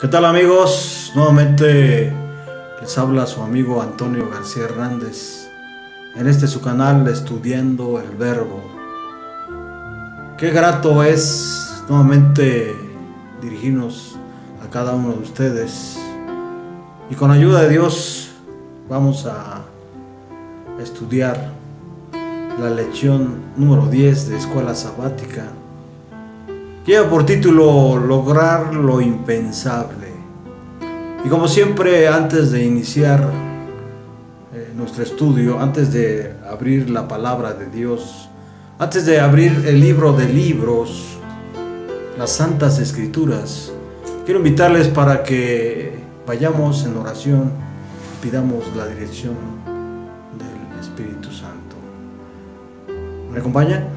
¿Qué tal, amigos? Nuevamente les habla su amigo Antonio García Hernández en su canal Estudiando el Verbo. Qué grato es nuevamente dirigirnos a cada uno de ustedes y con ayuda de Dios vamos a estudiar la lección número 10 de Escuela Sabática. Lleva por título Lograr lo impensable. Y como siempre, antes de iniciar nuestro estudio, antes de abrir la palabra de Dios, antes de abrir el libro de libros, las Santas Escrituras, quiero invitarles para que vayamos en oración y pidamos la dirección del Espíritu Santo. ¿Me acompaña?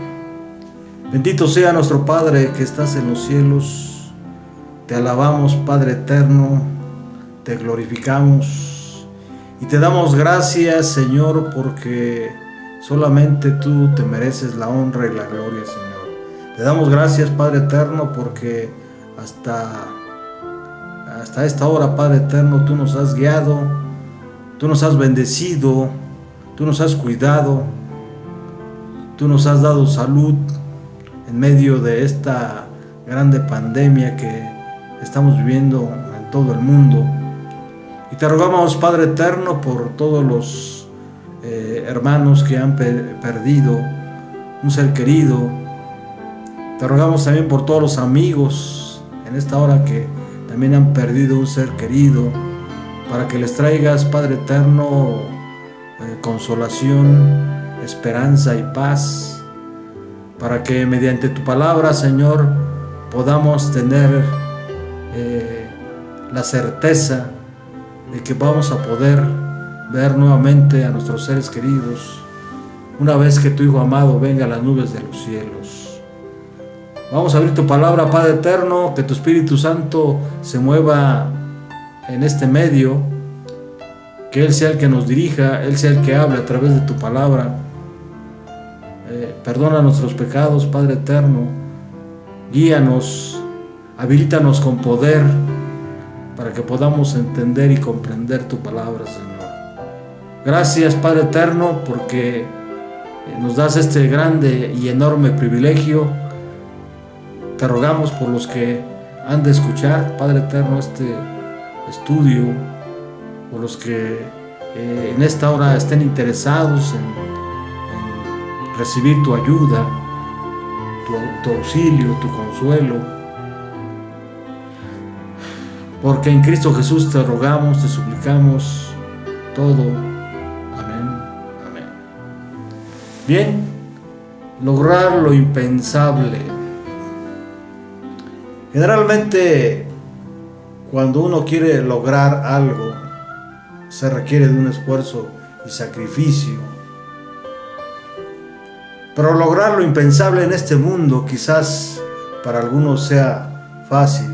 Bendito sea nuestro Padre que estás en los cielos. Te alabamos, Padre eterno, te glorificamos y te damos gracias, Señor, porque solamente tú te mereces la honra y la gloria, Señor. Te damos gracias, Padre eterno, porque hasta esta hora, Padre eterno, tú nos has guiado, tú nos has bendecido, tú nos has cuidado, tú nos has dado salud en medio de esta grande pandemia que estamos viviendo en todo el mundo. Y te rogamos, Padre eterno, por todos los hermanos que han perdido un ser querido. Te rogamos también por todos los amigos en esta hora que también han perdido un ser querido, para que les traigas, Padre eterno, consolación, esperanza y paz, para que mediante tu palabra, Señor, podamos tener la certeza de que vamos a poder ver nuevamente a nuestros seres queridos una vez que tu Hijo amado venga a las nubes de los cielos. Vamos a abrir tu palabra, Padre eterno, que tu Espíritu Santo se mueva en este medio, que Él sea el que nos dirija, Él sea el que hable a través de tu palabra. Perdona nuestros pecados, Padre eterno, guíanos, habilítanos con poder para que podamos entender y comprender tu palabra, Señor. Gracias, Padre eterno, porque nos das este grande y enorme privilegio. Te rogamos por los que han de escuchar, Padre eterno, este estudio, por los que en esta hora estén interesados en recibir tu ayuda, tu auxilio, tu consuelo, porque en Cristo Jesús te rogamos, te suplicamos todo. Amén, amén. Bien, lograr lo impensable. Generalmente, cuando uno quiere lograr algo, se requiere de un esfuerzo y sacrificio. Pero lograr lo impensable en este mundo quizás para algunos sea fácil.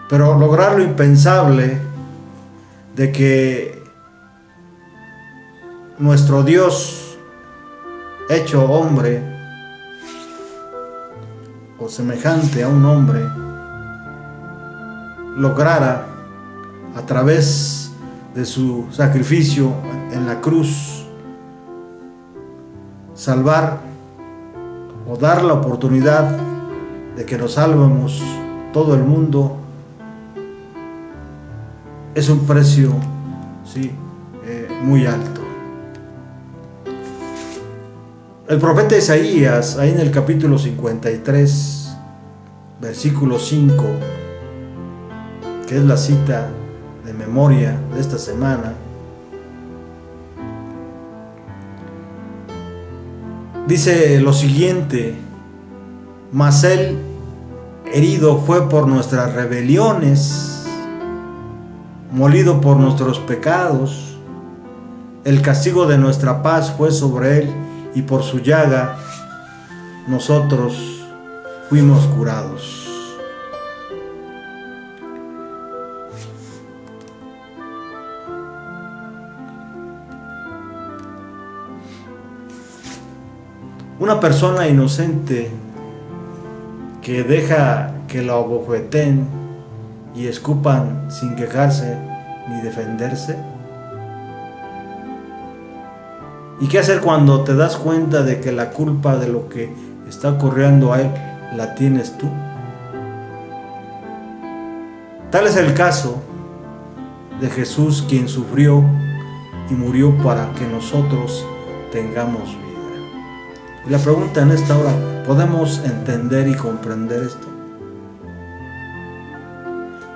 Pero lograr lo impensable de que nuestro Dios, hecho hombre o semejante a un hombre, lograra a través de su sacrificio en la cruz salvar o dar la oportunidad de que nos salvemos todo el mundo, es un precio, sí, muy alto. El profeta Isaías, ahí en el capítulo 53, versículo 5, que es la cita de memoria de esta semana, dice lo siguiente: mas él herido fue por nuestras rebeliones, molido por nuestros pecados, el castigo de nuestra paz fue sobre él, y por su llaga nosotros fuimos curados. Una persona inocente que deja que la abofeteen y escupan sin quejarse ni defenderse? ¿Y qué hacer cuando te das cuenta de que la culpa de lo que está ocurriendo a él la tienes tú? Tal es el caso de Jesús, quien sufrió y murió para que nosotros tengamos vida. Y la pregunta en esta hora, ¿podemos entender y comprender esto?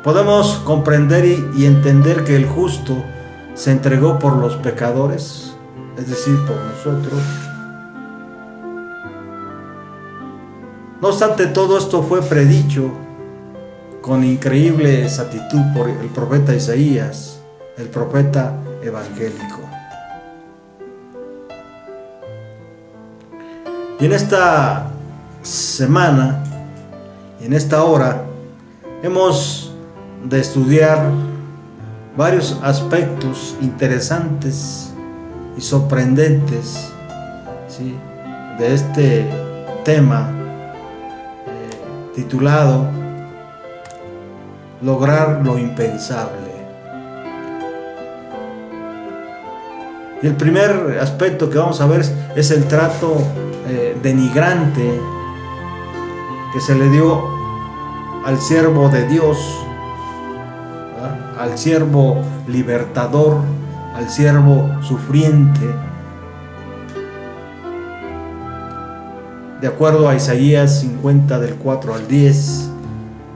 ¿Podemos comprender y entender que el justo se entregó por los pecadores? Es decir, por nosotros. No obstante, todo esto fue predicho con increíble exactitud por el profeta Isaías, el profeta evangélico. Y en esta semana, y en esta hora, hemos de estudiar varios aspectos interesantes y sorprendentes, ¿sí?, de este tema titulado Lograr lo impensable. Y el primer aspecto que vamos a ver es el trato denigrante que se le dio al siervo de Dios, ¿verdad?, al siervo libertador, al siervo sufriente, de acuerdo a Isaías 50 del 4 al 10.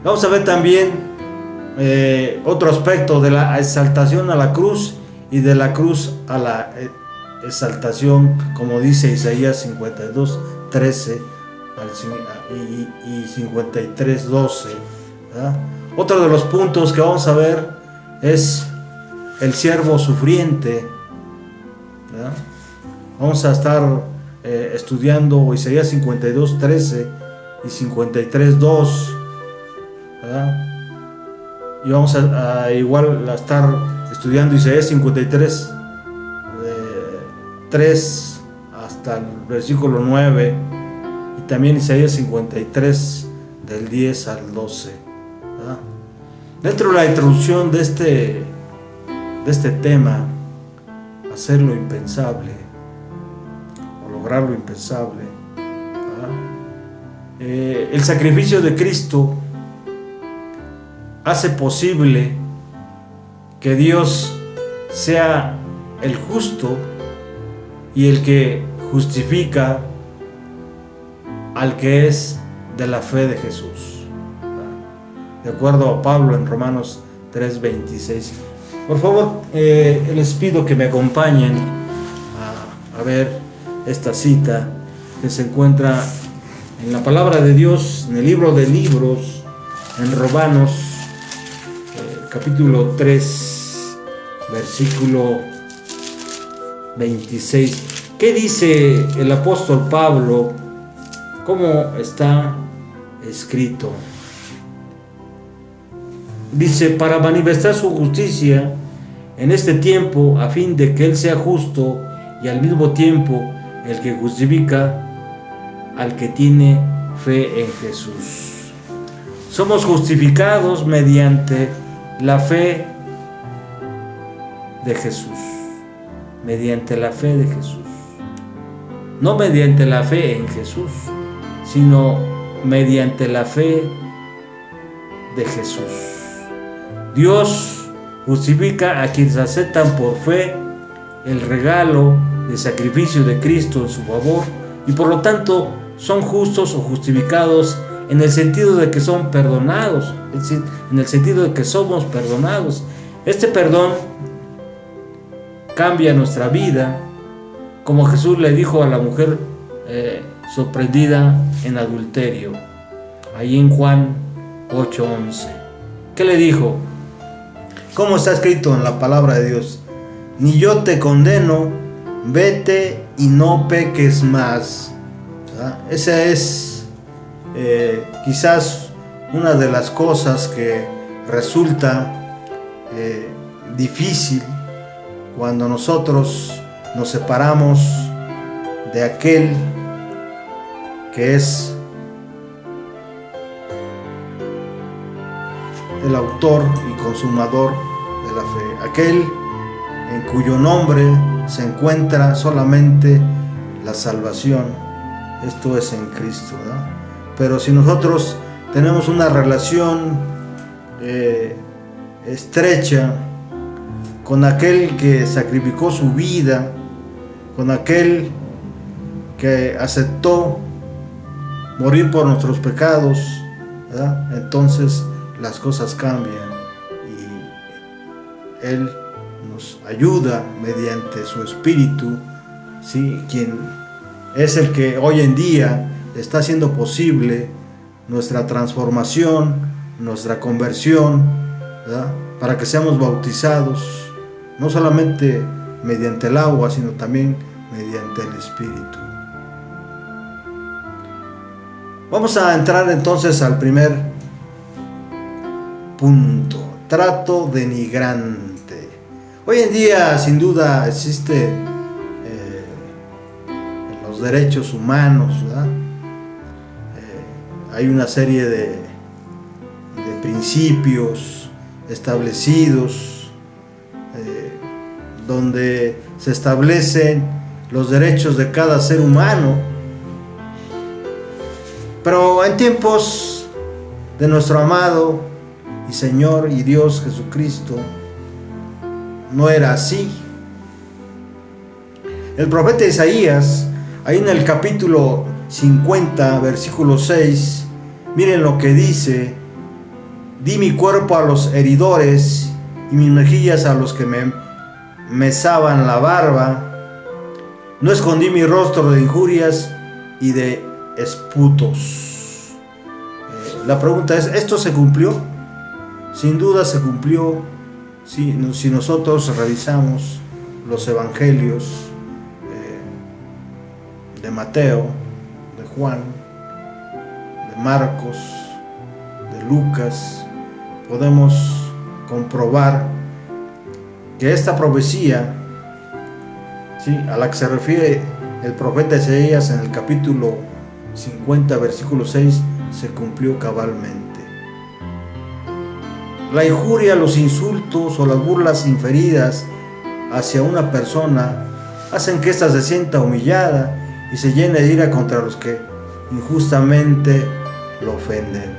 Vamos a ver también otro aspecto de la exaltación a la cruz y de la cruz a la exaltación, como dice Isaías 52, 13 y 53, 12, ¿verdad? Otro de los puntos que vamos a ver es el siervo sufriente, ¿verdad? Vamos a estar estudiando Isaías 52, 13 y 53, 2, ¿verdad? Y vamos a igual a estar estudiando Isaías 53, 3 hasta el versículo 9, y también Isaías 53 del 10 al 12, ¿verdad? Dentro de la introducción de este tema, hacer lo impensable o lograr lo impensable, el sacrificio de Cristo hace posible que Dios sea el justo y el que justifica al que es de la fe de Jesús, de acuerdo a Pablo en Romanos 3:26. Por favor, les pido que me acompañen a ver esta cita que se encuentra en la palabra de Dios, en el libro de libros, en Romanos capítulo 3, versículo 26. ¿Qué dice el apóstol Pablo? ¿Cómo está escrito? Dice: para manifestar su justicia en este tiempo, a fin de que Él sea justo y al mismo tiempo el que justifica al que tiene fe en Jesús. Somos justificados mediante la fe de Jesús, mediante la fe de Jesús, no mediante la fe en Jesús, sino mediante la fe de Jesús. Dios justifica a quienes aceptan por fe el regalo de sacrificio de Cristo en su favor, y por lo tanto son justos o justificados en el sentido de que son perdonados, es decir, en el sentido de que somos perdonados. Este perdón cambia nuestra vida, como Jesús le dijo a la mujer sorprendida en adulterio, ahí en Juan 8:11. ¿Qué le dijo? Como está escrito en la palabra de Dios: ni yo te condeno, vete y no peques más. ¿Verdad? Esa es quizás una de las cosas que resulta difícil cuando nosotros nos separamos de aquel que es el autor y consumador de la fe, aquel en cuyo nombre se encuentra solamente la salvación, esto es en Cristo, ¿no? Pero si nosotros tenemos una relación estrecha con aquel que sacrificó su vida, con aquel que aceptó morir por nuestros pecados, ¿verdad? Entonces las cosas cambian y Él nos ayuda mediante su Espíritu, ¿sí? Quien es el que hoy en día está haciendo posible nuestra transformación, nuestra conversión, ¿verdad? Para que seamos bautizados, no solamente mediante el agua, sino también mediante el Espíritu. Vamos a entrar entonces al primer punto: trato denigrante. Hoy en día, sin duda, existe en los derechos humanos, ¿verdad? Hay una serie de principios establecidos donde se establecen los derechos de cada ser humano. Pero en tiempos de nuestro amado y Señor y Dios Jesucristo no era así. El profeta Isaías, ahí en el capítulo 50, versículo 6, miren lo que dice: di mi cuerpo a los heridores y mis mejillas a los que me mesaban la barba. No escondí mi rostro de injurias y de esputos. La pregunta es, ¿esto se cumplió? Sin duda se cumplió. Si nosotros revisamos los evangelios de Mateo, de Juan, de Marcos, de Lucas, podemos comprobar que esta profecía, ¿sí?, a la que se refiere el profeta Isaías en el capítulo 50, versículo 6, se cumplió cabalmente. La injuria, los insultos o las burlas inferidas hacia una persona hacen que ésta se sienta humillada y se llene de ira contra los que injustamente lo ofenden.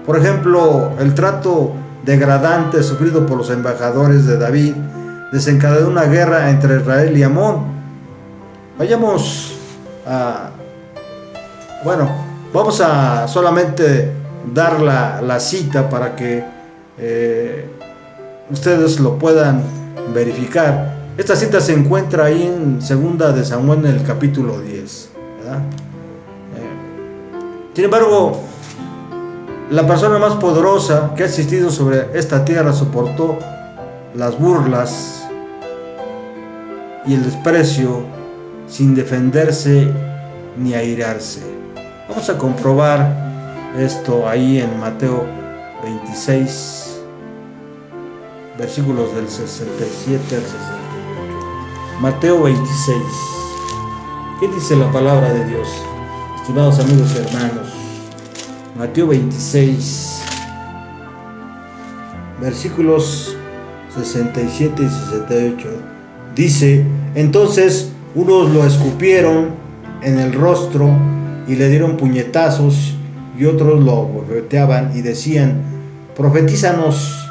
Por ejemplo, el trato degradante sufrido por los embajadores de David desencadenó una guerra entre Israel y Amón. Vamos a solamente dar la cita para que ustedes lo puedan verificar. Esta cita se encuentra ahí en 2 de Samuel, en el capítulo 10, ¿verdad? Sin embargo, la persona más poderosa que ha existido sobre esta tierra soportó las burlas y el desprecio sin defenderse ni airarse. Vamos a comprobar esto ahí en Mateo 26, versículos del 67 al 68. Mateo 26. ¿Qué dice la palabra de Dios, estimados amigos y hermanos? Mateo 26, versículos 67 y 68. Dice: entonces unos lo escupieron en el rostro y le dieron puñetazos, y otros lo golpeaban y decían: profetízanos,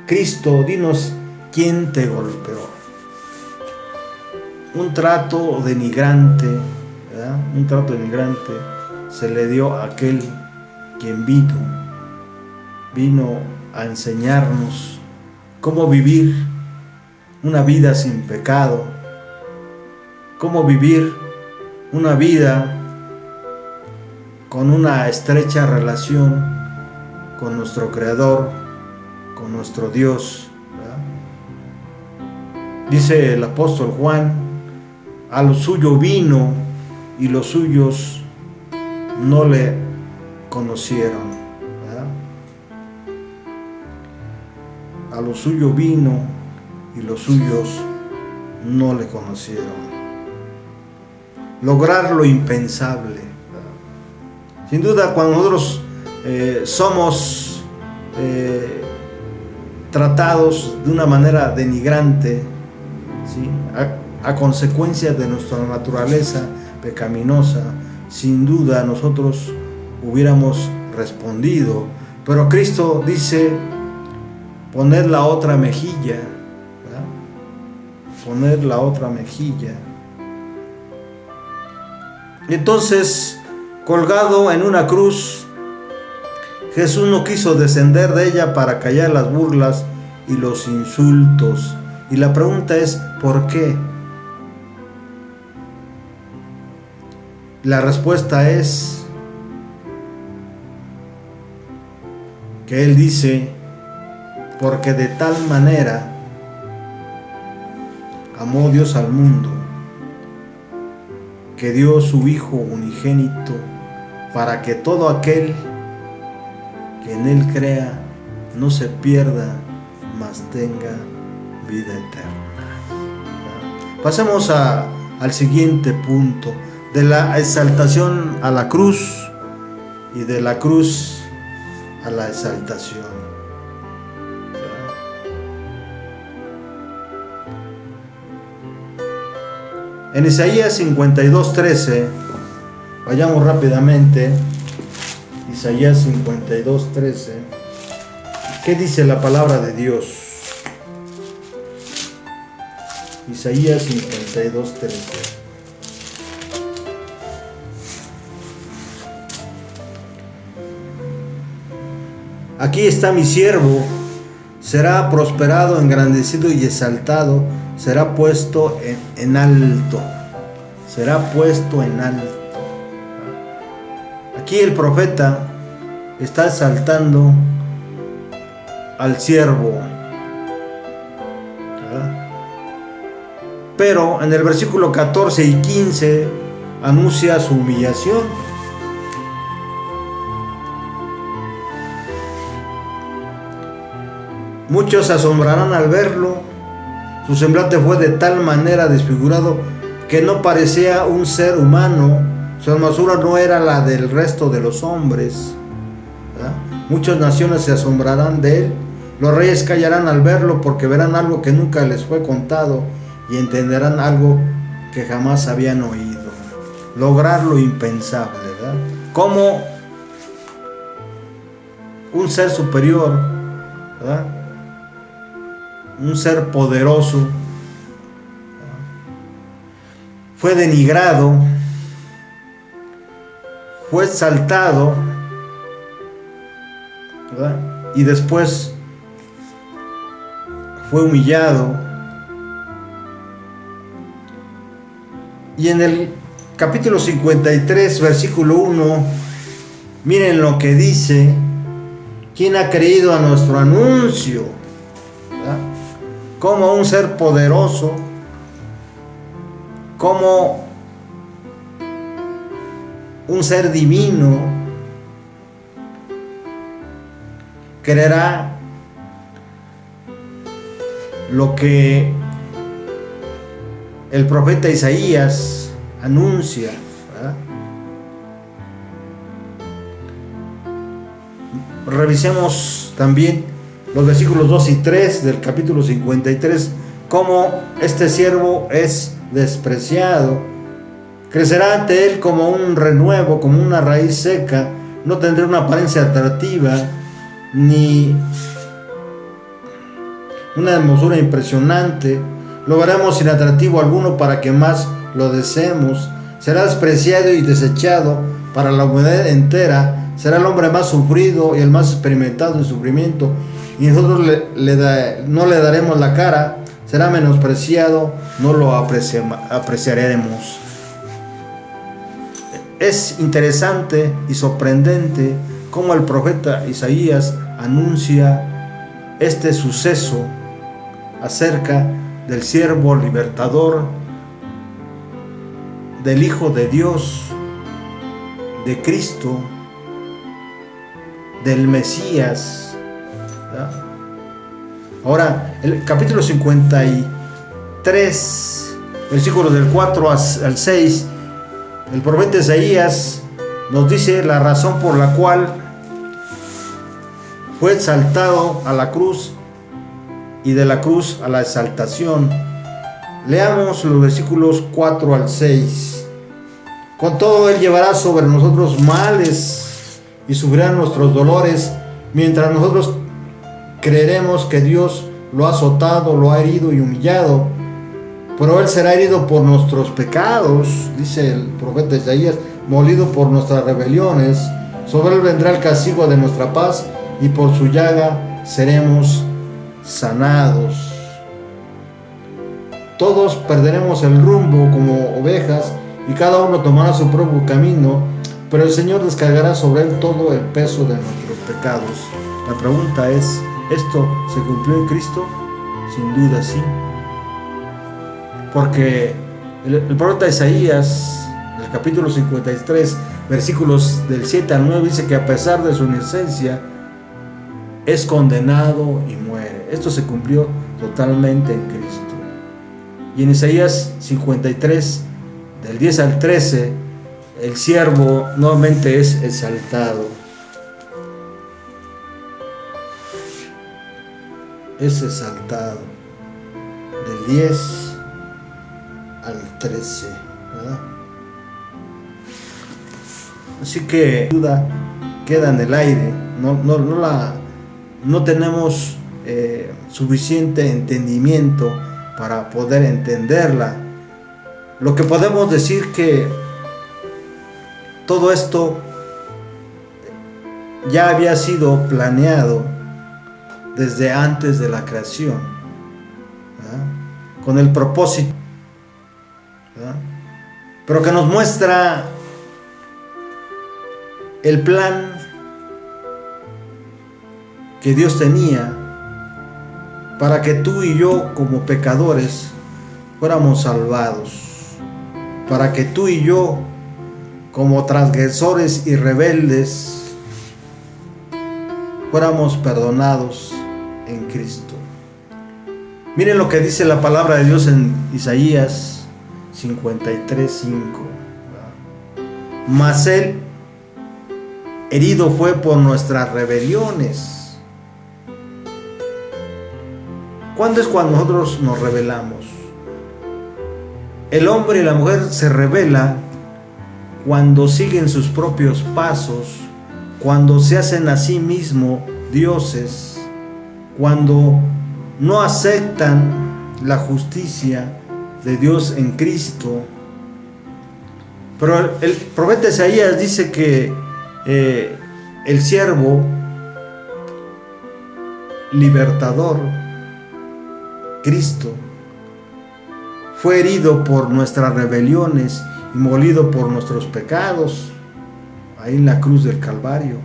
Cristo, dinos quién te golpeó. Un trato denigrante, ¿verdad? Un trato denigrante se le dio a aquel quien vino a enseñarnos cómo vivir una vida sin pecado, cómo vivir una vida con una estrecha relación con nuestro Creador, con nuestro Dios, ¿verdad? Dice el apóstol Juan: a lo suyo vino y los suyos no le conocieron, ¿verdad? A lo suyo vino y los suyos no le conocieron. Lograr lo impensable, ¿verdad? Sin duda, cuando nosotros somos tratados de una manera denigrante, ¿sí? A consecuencia de nuestra naturaleza pecaminosa, sin duda nosotros hubiéramos respondido, pero Cristo dice: poner la otra mejilla, ¿verdad? Poner la otra mejilla. Entonces, colgado en una cruz, Jesús no quiso descender de ella para callar las burlas y los insultos. Y la pregunta es: ¿por qué? La respuesta es que Él dice: porque de tal manera amó Dios al mundo, que dio su Hijo unigénito, para que todo aquel que en Él crea no se pierda, mas tenga vida eterna. Pasemos al siguiente punto: de la exaltación a la cruz y de la cruz a la exaltación. En Isaías 52:13, vayamos rápidamente. Isaías 52:13, ¿qué dice la palabra de Dios? Isaías 52:13. Aquí está mi siervo, será prosperado, engrandecido y exaltado, será puesto en alto. Será puesto en alto. Aquí el profeta está exaltando al siervo, ¿verdad? Pero en el versículo 14 y 15 anuncia su humillación. Muchos se asombrarán al verlo. Su semblante fue de tal manera desfigurado que no parecía un ser humano. Su hermosura no era la del resto de los hombres, ¿verdad? Muchas naciones se asombrarán de él. Los reyes callarán al verlo, porque verán algo que nunca les fue contado y entenderán algo que jamás habían oído. Lograr lo impensable, ¿verdad? Como un ser superior, ¿verdad? Un ser poderoso fue denigrado, fue exaltado, ¿verdad? Y después fue humillado. Y en el capítulo 53, versículo 1, miren lo que dice: ¿quién ha creído a nuestro anuncio? ¿Verdad? Como un ser poderoso, como un ser divino, creerá lo que el profeta Isaías anuncia, ¿verdad? Revisemos también los versículos 2 y 3 del capítulo 53, cómo este siervo es despreciado. Crecerá ante él como un renuevo, como una raíz seca, no tendrá una apariencia atractiva, ni una hermosura impresionante. Lo veremos sin atractivo alguno para que más lo deseemos. Será despreciado y desechado para la humanidad entera. Será el hombre más sufrido y el más experimentado en sufrimiento, y nosotros no le daremos la cara. Será menospreciado, no lo apreciaremos. Es interesante y sorprendente cómo el profeta Isaías anuncia este suceso acerca del siervo libertador, del Hijo de Dios, de Cristo, del Mesías, ¿verdad? Ahora, el capítulo 53, versículos del 4 al 6, el profeta Isaías nos dice la razón por la cual fue exaltado a la cruz y de la cruz a la exaltación. Leamos los versículos 4 al 6. Con todo Él llevará sobre nosotros males y sufrirá nuestros dolores, mientras nosotros creeremos que Dios lo ha azotado, lo ha herido y humillado. Pero Él será herido por nuestros pecados, dice el profeta Isaías, molido por nuestras rebeliones. Sobre Él vendrá el castigo de nuestra paz, y por su llaga seremos sanados. Todos perderemos el rumbo como ovejas, y cada uno tomará su propio camino, pero el Señor descargará sobre Él todo el peso de nuestros pecados. La pregunta es, ¿esto se cumplió en Cristo? Sin duda sí. Porque el profeta Isaías, en el capítulo 53, versículos del 7 al 9, dice que a pesar de su inocencia, es condenado y muere. Esto se cumplió totalmente en Cristo. Y en Isaías 53, del 10 al 13, el siervo nuevamente es exaltado. Es exaltado. Del 10 al 13, ¿verdad? Así que duda queda en el aire. No tenemos suficiente entendimiento para poder entenderla. Lo que podemos decir que todo esto ya había sido planeado desde antes de la creación, ¿verdad? Con el propósito, ¿verdad? Pero que nos muestra el plan que Dios tenía para que tú y yo como pecadores fuéramos salvados, para que tú y yo como transgresores y rebeldes fuéramos perdonados en Cristo. Miren lo que dice la palabra de Dios en Isaías 53:5. Mas Él herido fue por nuestras rebeliones. ¿Cuándo es cuando nosotros nos rebelamos? El hombre y la mujer se rebelan cuando siguen sus propios pasos, cuando se hacen a sí mismos dioses, cuando no aceptan la justicia de Dios en Cristo. Pero el profeta Isaías dice que el siervo libertador, Cristo, fue herido por nuestras rebeliones y molido por nuestros pecados, ahí en la cruz del Calvario.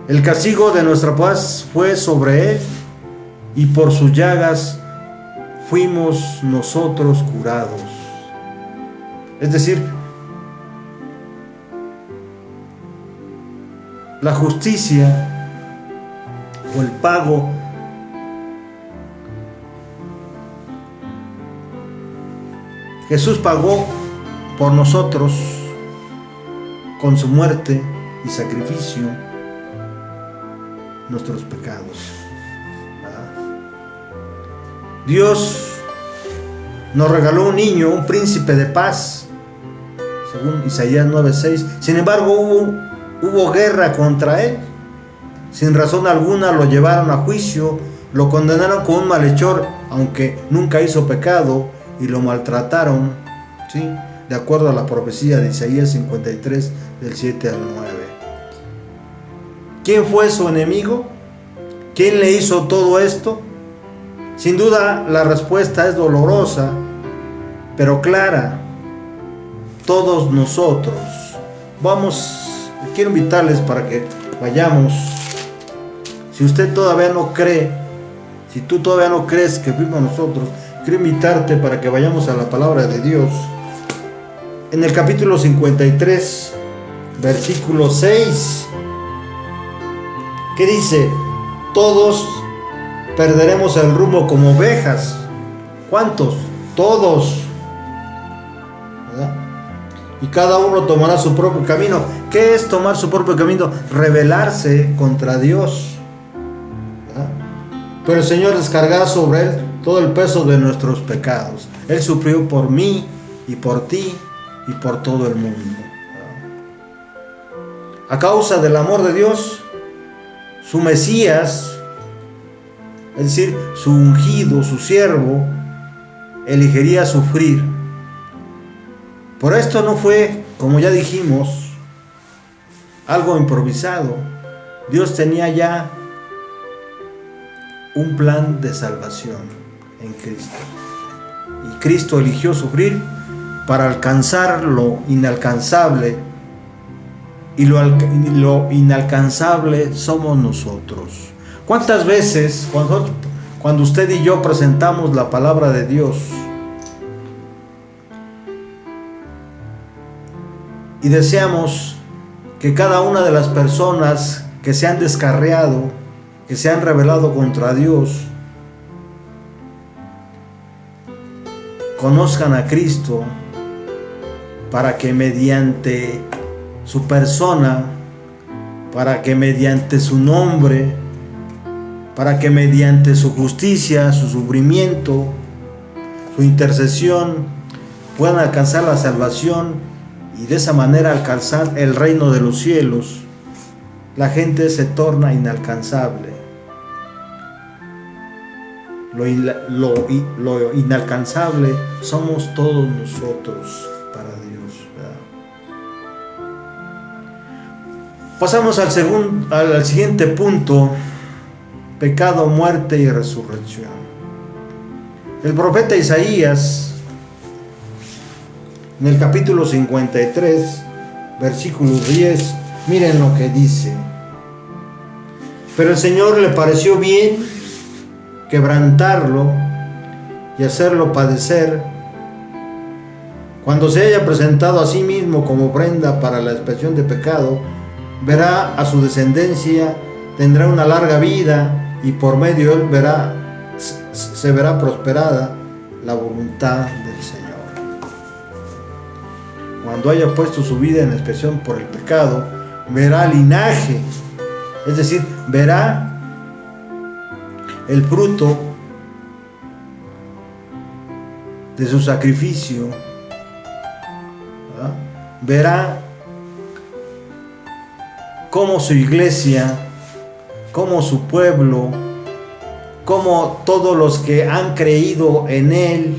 El castigo de nuestra paz fue sobre Él, y por sus llagas fuimos nosotros curados. Es decir, la justicia o el pago Jesús pagó por nosotros con su muerte y sacrificio nuestros pecados. Dios nos regaló un niño, un príncipe de paz, según Isaías 9:6. Sin embargo, hubo guerra contra él. Sin razón alguna lo llevaron a juicio, lo condenaron como un malhechor, aunque nunca hizo pecado, y lo maltrataron, ¿sí?, de acuerdo a la profecía de Isaías 53, del 7 al 9. ¿Quién fue su enemigo? ¿Quién le hizo todo esto? Sin duda la respuesta es dolorosa, pero clara. Todos nosotros. Quiero invitarles para que vayamos. Si usted todavía no cree, si tú todavía no crees que fuimos nosotros, quiero invitarte para que vayamos a la palabra de Dios. En el capítulo 53, versículo 6, ¿qué dice? Todos perderemos el rumbo como ovejas. ¿Cuántos? Todos. ¿Verdad? Y cada uno tomará su propio camino. ¿Qué es tomar su propio camino? Rebelarse contra Dios. ¿Verdad? pero el Señor descargaba sobre Él todo el peso de nuestros pecados. Él sufrió por mí y por ti y por todo el mundo. A causa del amor de Dios, su Mesías, es decir, su ungido, su siervo, elegiría sufrir. Por esto no fue, como ya dijimos, algo improvisado. Dios tenía ya un plan de salvación en Cristo. Y Cristo eligió sufrir para alcanzar lo inalcanzable. Y lo inalcanzable somos nosotros. ¿Cuántas veces cuando usted y yo presentamos la palabra de Dios y deseamos que cada una de las personas que se han descarriado, que se han rebelado contra Dios, conozcan a Cristo, para que mediante su persona, para que mediante su nombre, para que mediante su justicia, su sufrimiento, su intercesión, puedan alcanzar la salvación y de esa manera alcanzar el reino de los cielos, la gente se torna inalcanzable. Lo inalcanzable somos todos nosotros para Dios, ¿verdad? Pasamos al siguiente punto: pecado, muerte y resurrección. El profeta Isaías, en el capítulo 53, versículo 10, miren lo que dice: pero el Señor le pareció bien quebrantarlo y hacerlo padecer. Cuando se haya presentado a sí mismo como ofrenda para la expiación de pecado, verá a su descendencia, tendrá una larga vida, y por medio de él se verá prosperada la voluntad del Señor. Cuando haya puesto su vida en expiación por el pecado, verá linaje, es decir, verá el fruto de su sacrificio, ¿verdad? Verá cómo su iglesia, cómo su pueblo, cómo todos los que han creído en Él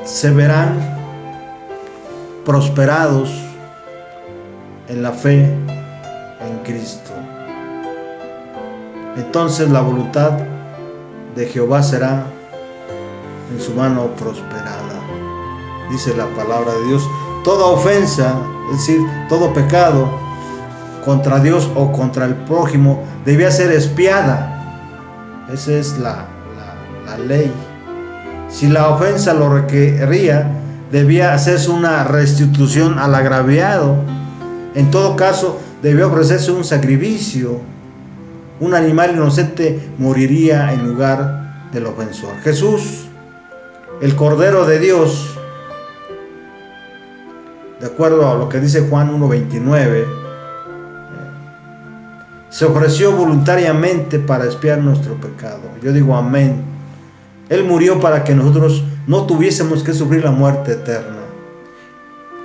se verán prosperados en la fe en Cristo. Entonces la voluntad de Jehová será en su mano prosperada. Dice la palabra de Dios: toda ofensa, es decir, todo pecado contra Dios o contra el prójimo, debía ser expiada. Esa es la ley. Si la ofensa lo requería, debía hacerse una restitución al agraviado. En todo caso, debía ofrecerse un sacrificio. Un animal inocente moriría en lugar del ofensor. Jesús, el Cordero de Dios, de acuerdo a lo que dice Juan 1:29, se ofreció voluntariamente para expiar nuestro pecado. Yo digo amén. Él murió para que nosotros no tuviésemos que sufrir la muerte eterna.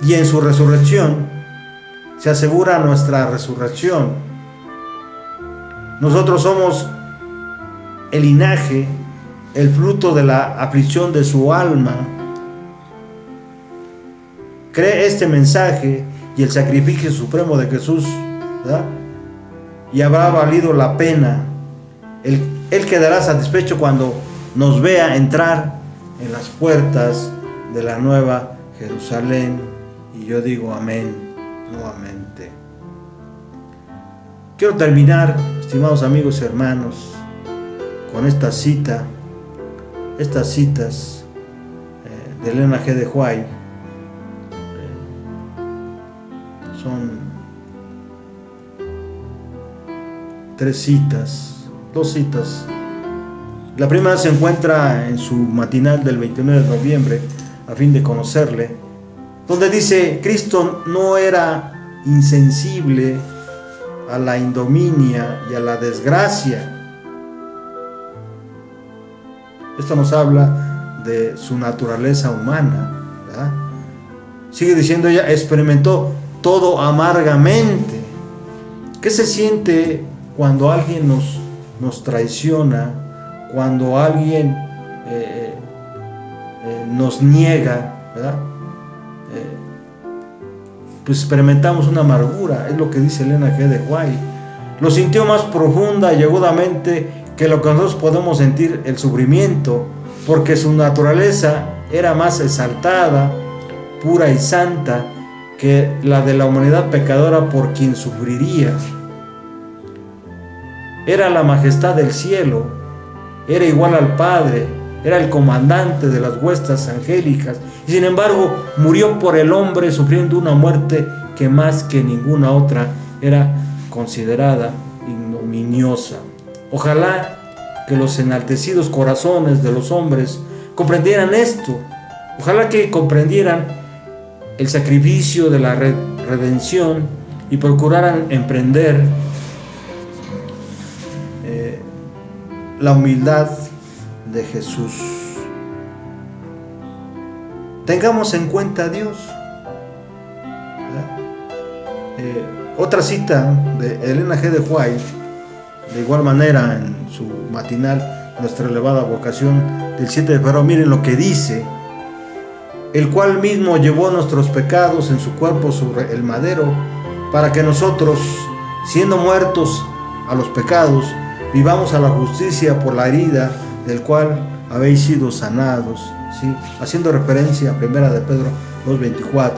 Y en su resurrección se asegura nuestra resurrección. Nosotros somos el linaje, el fruto de la aflicción de su alma. Cree este mensaje y el sacrificio supremo de Jesús, ¿verdad? Y habrá valido la pena. Él quedará satisfecho cuando nos vea entrar en las puertas de la nueva Jerusalén. Y yo digo amén nuevamente. Quiero terminar, estimados amigos y hermanos, con estas citas de Elena G. de White. Son 2 citas La primera se encuentra en su matinal del 29 de noviembre, a fin de conocerle, donde dice: Cristo no era insensible a la ignominia y a la desgracia. Esto nos habla de su naturaleza humana, ¿verdad? Sigue diciendo ella: experimentó todo amargamente. ¿Qué se siente cuando alguien nos traiciona, cuando alguien nos niega, ¿verdad? Pues experimentamos una amargura, es lo que dice Elena G. de White. Lo sintió más profunda y agudamente que lo que nosotros podemos sentir el sufrimiento, porque su naturaleza era más exaltada, pura y santa que la de la humanidad pecadora por quien sufriría. Era la majestad del cielo, era igual al Padre, era el comandante de las huestes angélicas, y sin embargo murió por el hombre, sufriendo una muerte que más que ninguna otra era considerada ignominiosa. Ojalá que los enaltecidos corazones de los hombres comprendieran esto. Ojalá que comprendieran el sacrificio de la redención y procuraran emprender la humildad de Jesús. Tengamos en cuenta a Dios. Otra cita de Elena G. de White, de igual manera en su matinal Nuestra elevada vocación del 7 de febrero, miren lo que dice: el cual mismo llevó nuestros pecados en su cuerpo sobre el madero, para que nosotros, siendo muertos a los pecados, vivamos a la justicia por la herida del cual habéis sido sanados. ¿Sí? Haciendo referencia a 1 de Pedro 2:24,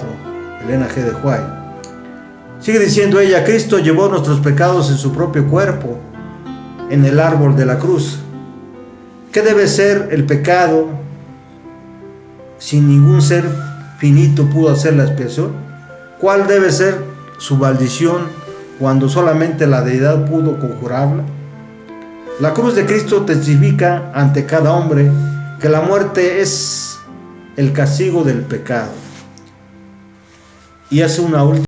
Elena G. de White. Sigue diciendo ella: Cristo llevó nuestros pecados en su propio cuerpo, en el árbol de la cruz. ¿Qué debe ser el pecado si ningún ser finito pudo hacer la expiación? ¿Cuál debe ser su maldición cuando solamente la deidad pudo conjurarla? La cruz de Cristo testifica ante cada hombre que la muerte es el castigo del pecado. Y hace una última